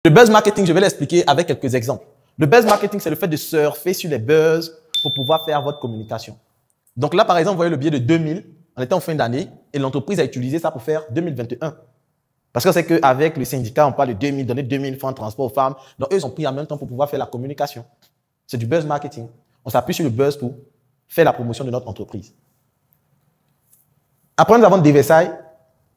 Le buzz marketing, je vais l'expliquer avec quelques exemples. Le buzz marketing, c'est le fait de surfer sur les buzz pour pouvoir faire votre communication. Donc là, par exemple, vous voyez le billet de 2000, on était en fin d'année et l'entreprise a utilisé ça pour faire 2021. Parce que c'est qu'avec le syndicat, on parle de 2000, donner 2000 francs de transport aux femmes. Donc eux, ils ont pris en même temps pour pouvoir faire la communication. C'est du buzz marketing. On s'appuie sur le buzz pour faire la promotion de notre entreprise. Après, nous avons DVSI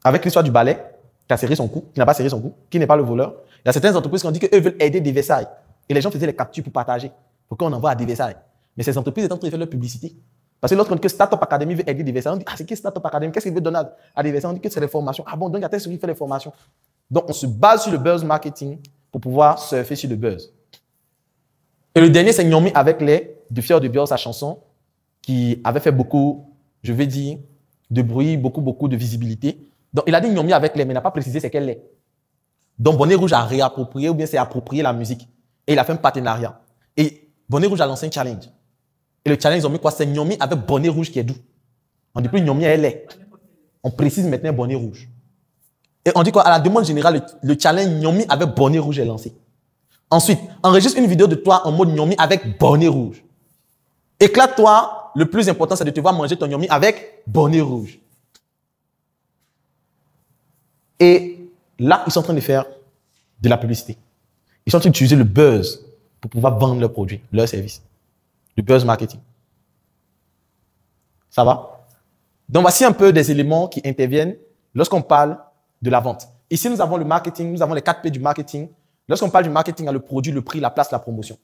avec l'histoire du balai qui a serré son cou, qui n'a pas serré son cou, qui n'est pas le voleur. Il y a certaines entreprises qui ont dit qu'eux veulent aider DVSI. Et les gens faisaient les captures pour partager, pour qu'on envoie à DVSI. Mais ces entreprises étaient en train de faire leur publicité. Parce que lorsqu'on dit que Startup Academy veut aider DVSI, on dit, ah, c'est qui Startup Academy? Qu'est-ce qu'il veut donner à DVSI? On dit que c'est les formations. Ah bon, donc il y a tel qui fait les formations. Donc on se base sur le buzz marketing pour pouvoir surfer sur le buzz. Et le dernier, c'est Nyomi avec les de Fier de Bior, sa chanson, qui avait fait beaucoup, je vais dire, de bruit, beaucoup de visibilité. Donc il a dit Nyomi avec les, mais il n'a pas précisé c'est quel lait. Donc Bonnet Rouge a réapproprié ou bien s'est approprié la musique. Et il a fait un partenariat. Et Bonnet Rouge a lancé un challenge. Et le challenge, ils ont mis quoi? C'est Nyomi avec Bonnet Rouge qui est doux. On dit plus Nyomi est lait. On précise maintenant Bonnet Rouge. Et on dit quoi? À la demande générale, le challenge Nyomi avec Bonnet Rouge est lancé. Ensuite, enregistre une vidéo de toi en mode Nyomi avec Bonnet Rouge. Éclate-toi. Le plus important, c'est de te voir manger ton Nyomi avec Bonnet Rouge. Et là, ils sont en train de faire de la publicité. Ils sont en train d'utiliser le buzz pour pouvoir vendre leurs produits, leurs services. Le buzz marketing. Ça va? Donc, voici un peu des éléments qui interviennent lorsqu'on parle de la vente. Ici, nous avons le marketing, nous avons les 4 P du marketing. Lorsqu'on parle du marketing, il y a le produit, le prix, la place, la promotion.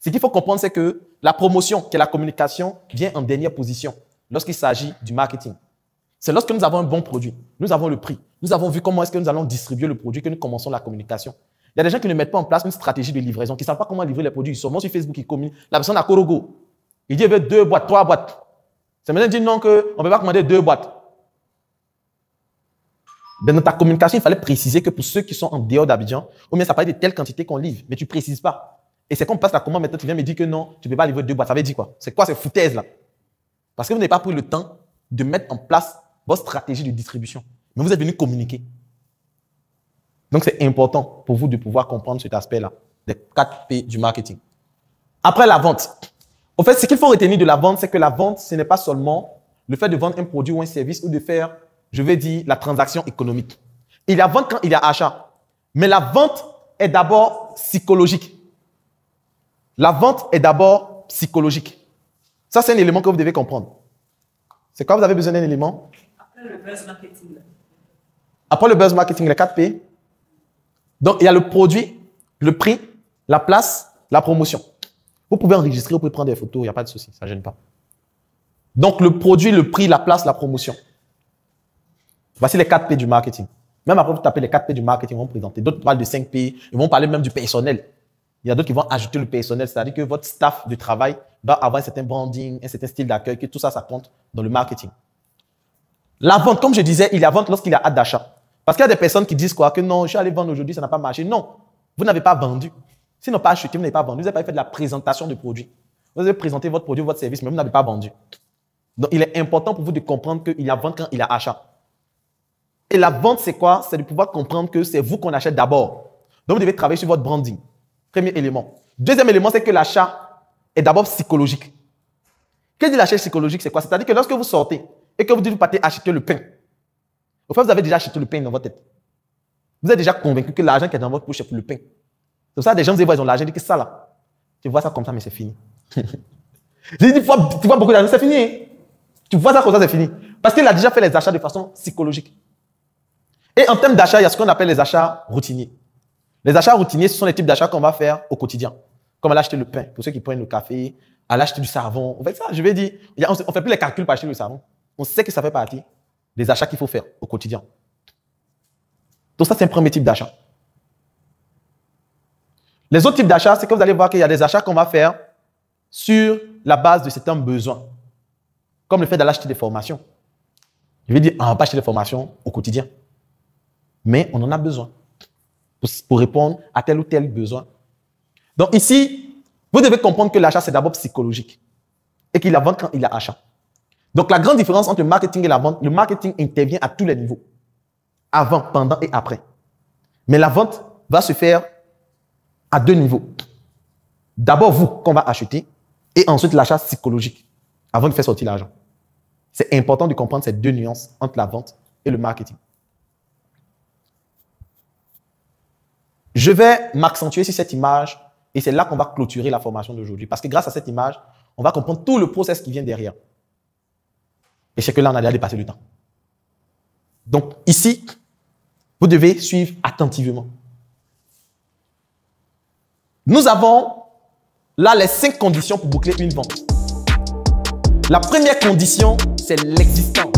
Ce qu'il faut comprendre, c'est que la promotion, qui est la communication, vient en dernière position lorsqu'il s'agit du marketing. C'est lorsque nous avons un bon produit, nous avons le prix, nous avons vu comment est-ce que nous allons distribuer le produit que nous commençons la communication. Il y a des gens qui ne mettent pas en place une stratégie de livraison, qui ne savent pas comment livrer les produits. Ils sont sur Facebook, ils communiquent. La personne a Korogo. Il dit, il veut 2 boîtes, 3 boîtes. C'est maintenant dit non, qu'on ne peut pas commander 2 boîtes. Mais dans ta communication, il fallait préciser que pour ceux qui sont en dehors d'Abidjan, ou bien ça paraît de telle quantité qu'on livre, mais tu ne précises pas. Et c'est qu'on passe la commande, maintenant tu viens me dire que non, tu ne peux pas livrer 2 boîtes. Ça veut dire quoi? C'est quoi ces foutaises là? Parce que vous n'avez pas pris le temps de mettre en place votre stratégie de distribution. Mais vous êtes venu communiquer. Donc, c'est important pour vous de pouvoir comprendre cet aspect-là, les 4 P du marketing. Après la vente. Au fait, ce qu'il faut retenir de la vente, c'est que la vente, ce n'est pas seulement le fait de vendre un produit ou un service ou de faire, je vais dire, la transaction économique. Il y a vente quand il y a achat. Mais la vente est d'abord psychologique. La vente est d'abord psychologique. Ça, c'est un élément que vous devez comprendre. C'est quoi? Vous avez besoin d'un élément? Après le buzz marketing. Après le buzz marketing, les 4 P. Donc, il y a le produit, le prix, la place, la promotion. Vous pouvez enregistrer, vous pouvez prendre des photos, il n'y a pas de souci, ça ne gêne pas. Donc, le produit, le prix, la place, la promotion. Voici les 4 P du marketing. Même après, vous tapez les 4 P du marketing, ils vont présenter. D'autres parlent de 5 P, ils vont parler même du personnel. Il y a d'autres qui vont ajouter le personnel, c'est-à-dire que votre staff de travail doit avoir un certain branding, un certain style d'accueil, que tout ça, ça compte dans le marketing. La vente, comme je disais, il y a vente lorsqu'il y a hâte d'achat. Parce qu'il y a des personnes qui disent quoi? Que non, je suis allé vendre aujourd'hui, ça n'a pas marché. Non, vous n'avez pas vendu. S'ils n'ont pas acheté, vous n'avez pas vendu. Vous n'avez pas fait de la présentation de produit. Vous avez présenté votre produit, votre service, mais vous n'avez pas vendu. Donc, il est important pour vous de comprendre qu'il y a vente quand il y a achat. Et la vente, c'est quoi? C'est de pouvoir comprendre que c'est vous qu'on achète d'abord. Donc, vous devez travailler sur votre branding. Premier élément. Deuxième élément, c'est que l'achat est d'abord psychologique. Qu'est-ce que l'achat psychologique? C'est quoi? C'est-à-dire que lorsque vous sortez et que vous dites vous partez acheter le pain, au fait, vous avez déjà acheté le pain dans votre tête. Vous êtes déjà convaincu que l'argent qui est dans votre poche, c'est pour le pain. C'est pour ça que des gens disent, ils ont l'argent, ils disent que ça là, tu vois ça comme ça, mais c'est fini. Tu vois beaucoup d'argent, c'est fini. Tu vois ça comme ça, c'est fini. Parce qu'il a déjà fait les achats de façon psychologique. Et en termes d'achat, il y a ce qu'on appelle les achats routiniers. Les achats routiniers, ce sont les types d'achats qu'on va faire au quotidien. Comme aller acheter le pain, pour ceux qui prennent le café, aller acheter du savon. En fait, ça, je vais dire, on ne fait plus les calculs pour acheter le savon. On sait que ça fait partie des achats qu'il faut faire au quotidien. Donc ça, c'est un premier type d'achat. Les autres types d'achats, c'est que vous allez voir qu'il y a des achats qu'on va faire sur la base de certains besoins. Comme le fait d'aller acheter des formations. Je vais dire, on ne va pas acheter des formations au quotidien. Mais on en a besoin pour répondre à tel ou tel besoin. Donc ici, vous devez comprendre que l'achat, c'est d'abord psychologique. Et qu'il y a vente quand il y a achat. Donc, la grande différence entre le marketing et la vente, le marketing intervient à tous les niveaux. Avant, pendant et après. Mais la vente va se faire à deux niveaux. D'abord, vous, qu'on va acheter, et ensuite l'achat psychologique, avant de faire sortir l'argent. C'est important de comprendre ces deux nuances entre la vente et le marketing. Je vais m'accentuer sur cette image et c'est là qu'on va clôturer la formation d'aujourd'hui. Parce que grâce à cette image, on va comprendre tout le process qui vient derrière. Et c'est que là, on a déjà dépassé le temps. Donc ici, vous devez suivre attentivement. Nous avons là les 5 conditions pour boucler une vente. La première condition, c'est l'existence.